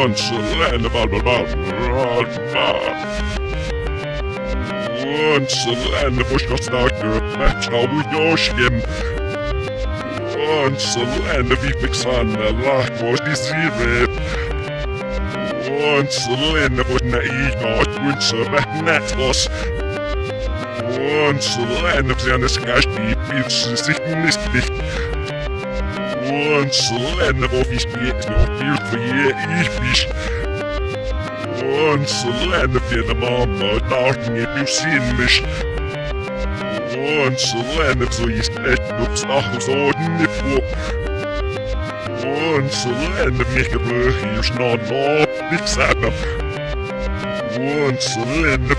Once a land of Once a land of Bushkostarker, match how we Yoshkim. Once a land of Epixana, like was desire. Once a land of Naika, Winter, Magnetos. Once a land of Xanaskashti, it's significant. Once a land of Office Gates, no fear for ye, fish. Once a land of the mama, darting if you've seen mich. Once a land of so you split up stars on the book. Once a land of make a here's not all big saga. Once a land of